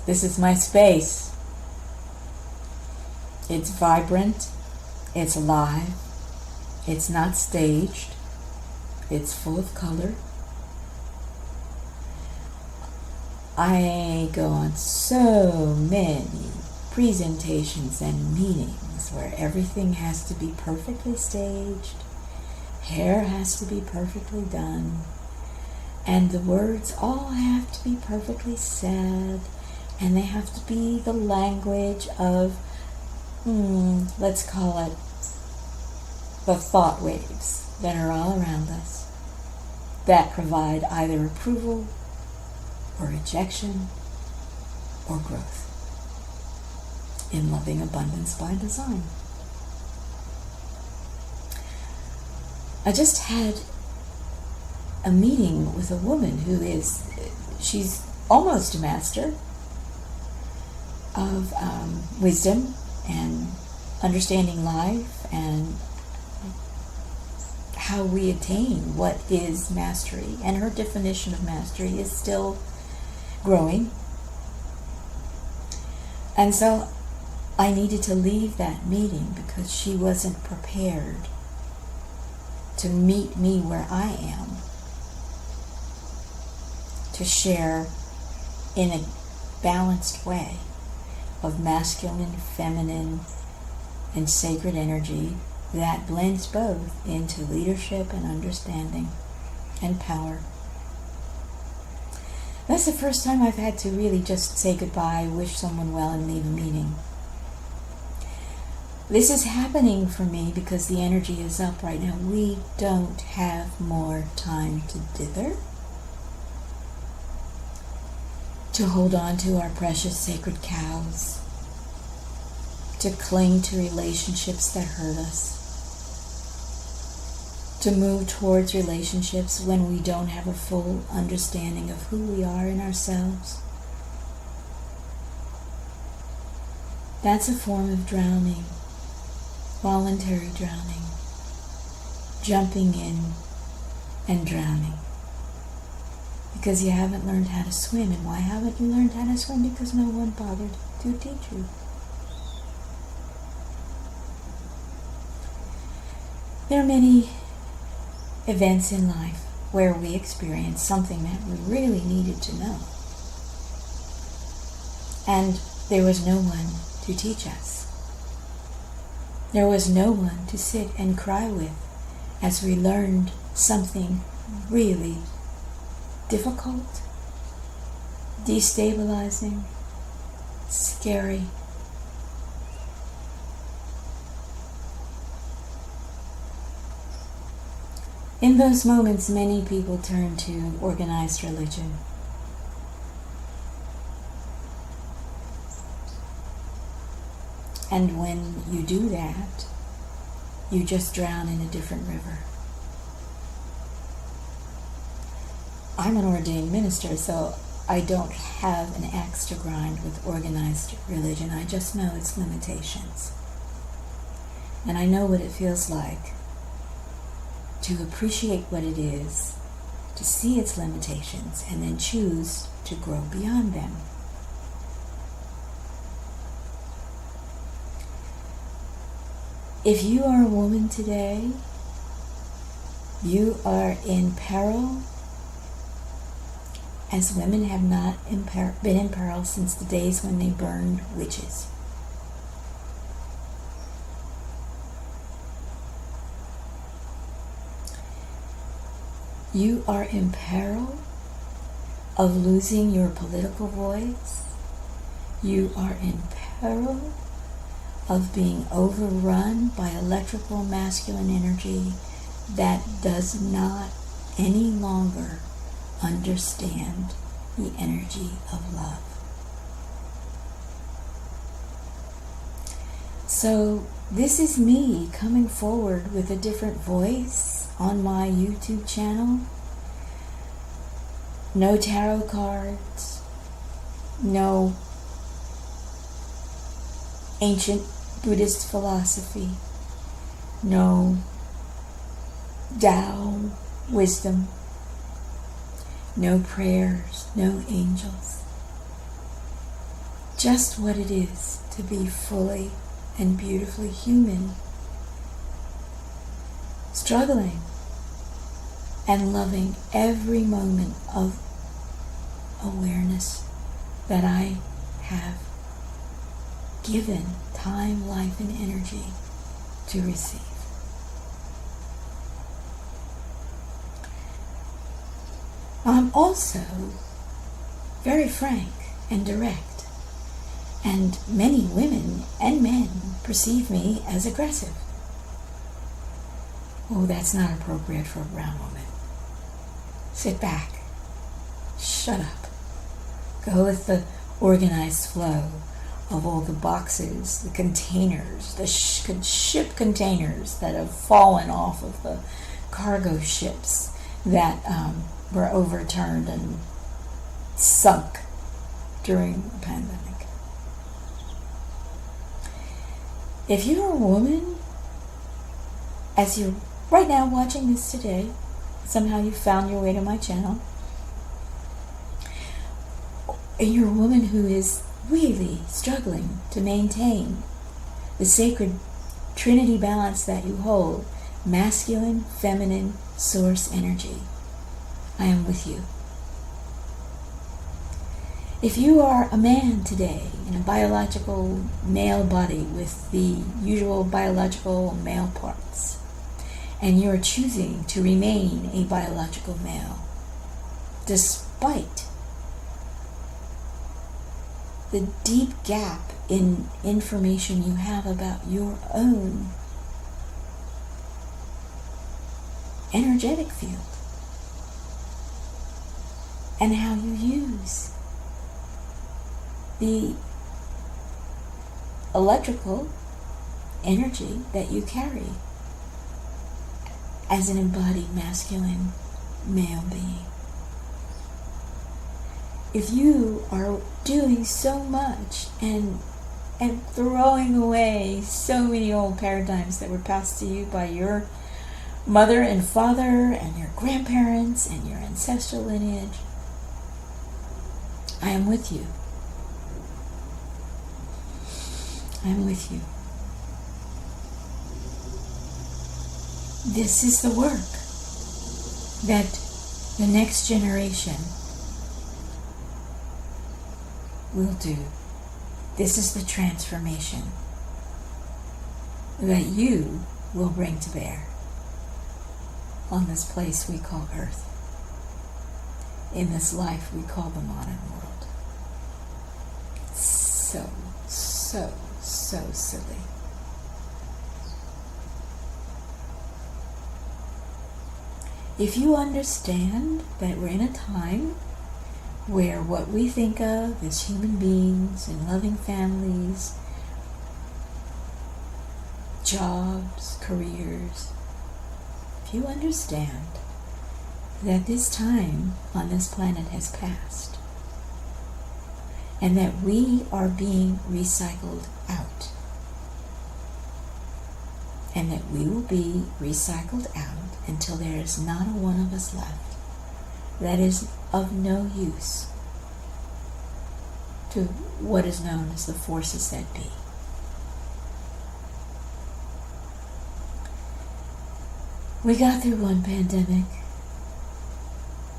This is my space. It's vibrant. It's alive. It's not staged. It's full of color. I go on so many presentations and meetings where everything has to be perfectly staged, hair has to be perfectly done, and the words all have to be perfectly said, and they have to be the language of, let's call it the thought waves that are all around us that provide either approval or rejection or growth in loving abundance by design. I just had a meeting with a woman she's almost a master of wisdom and understanding life and how we attain what is mastery. And her definition of mastery is still growing. And so I needed to leave that meeting because she wasn't prepared to meet me where I am, to share in a balanced way of masculine, feminine, and sacred energy that blends both into leadership and understanding and power. That's the first time I've had to really just say goodbye, wish someone well, and leave a meeting. This is happening for me because the energy is up right now. We don't have more time to dither, to hold on to our precious sacred cows, to cling to relationships that hurt us, to move towards relationships when we don't have a full understanding of who we are in ourselves. That's a form of drowning, voluntary drowning, jumping in and drowning. Because you haven't learned how to swim. And why haven't you learned how to swim? Because no one bothered to teach you. There are many events in life where we experience something that we really needed to know. And there was no one to teach us. There was no one to sit and cry with as we learned something really difficult, destabilizing, scary. In those moments, many people turn to organized religion. And when you do that, you just drown in a different river. I'm an ordained minister, so I don't have an axe to grind with organized religion. I just know its limitations. And I know what it feels like to appreciate what it is, to see its limitations, and then choose to grow beyond them. If you are a woman today, you are in peril, as women have not been in peril since the days when they burned witches. You are in peril of losing your political voice. You are in peril of being overrun by electrical masculine energy that does not any longer understand the energy of love. So this is me coming forward with a different voice on my YouTube channel. No tarot cards, no ancient Buddhist philosophy, no Tao wisdom, no prayers, no angels. just what it is to be fully and beautifully human, struggling and loving every moment of awareness that I have given time, life, and energy to receive. I'm also very frank and direct, and many women and men perceive me as aggressive. Oh, that's not appropriate for a brown woman. Sit back. Shut up. Go with the organized flow of all the boxes, the containers, the ship containers that have fallen off of the cargo ships that were overturned and sunk during the pandemic. If you're a woman, as you're right now watching this today, somehow you found your way to my channel, and you're a woman who is really struggling to maintain the sacred Trinity balance that you hold, masculine, feminine, source energy, I am with you. If you are a man today in a biological male body with the usual biological male parts, and you're choosing to remain a biological male, despite the deep gap in information you have about your own energetic field and how you use the electrical energy that you carry as an embodied masculine male being. If you are doing so much and throwing away so many old paradigms that were passed to you by your mother and father and your grandparents and your ancestral lineage, I am with you. I am with you. This is the work that the next generation will do. This is the transformation that you will bring to bear on this place we call Earth, in this life we call the modern world. So silly. If you understand that we're in a time where what we think of as human beings and loving families, jobs, careers, if you understand that this time on this planet has passed and that we are being recycled out and that we will be recycled out until there is not a one of us left that is of no use to what is known as the forces that be. We got through one pandemic.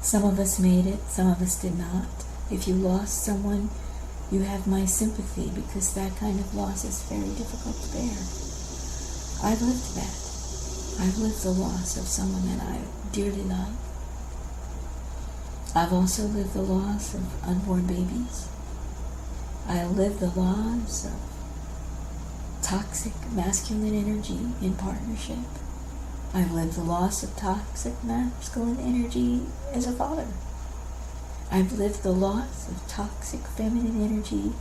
Some of us made it, some of us did not. If you lost someone, you have my sympathy, because that kind of loss is very difficult to bear. I've lived that. I've lived the loss of someone that I dearly love. I've also lived the loss of unborn babies. I lived the loss of toxic masculine energy in partnership. I've lived the loss of toxic masculine energy as a father. I've lived the loss of toxic feminine energy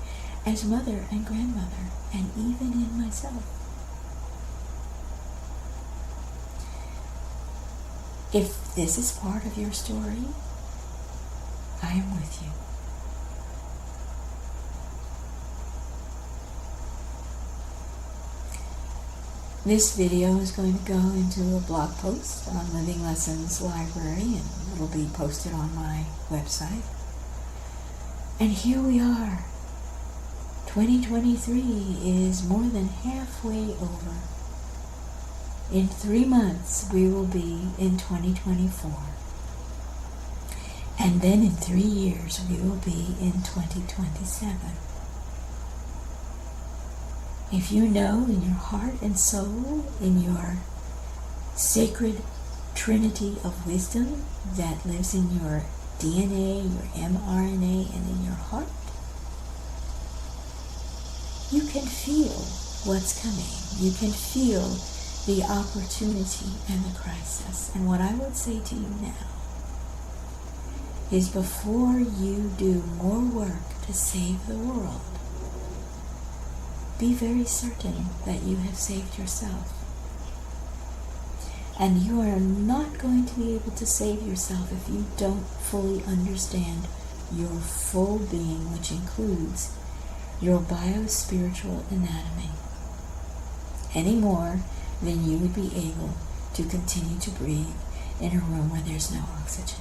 as mother and grandmother, and even in myself. If this is part of your story, I am with you. This video is going to go into a blog post on Living Lessons Library, and it'll be posted on my website. And here we are, 2023 is more than halfway over. In 3 months, we will be in 2024. And then in 3 years, we will be in 2027. If you know in your heart and soul, in your sacred trinity of wisdom that lives in your DNA, your mRNA, and in your heart, you can feel what's coming. You can feel the opportunity and the crisis. And what I would say to you now is, before you do more work to save the world, be very certain that you have saved yourself. And you are not going to be able to save yourself if you don't fully understand your full being, which includes your biospiritual anatomy, any more than you would be able to continue to breathe in a room where there's no oxygen.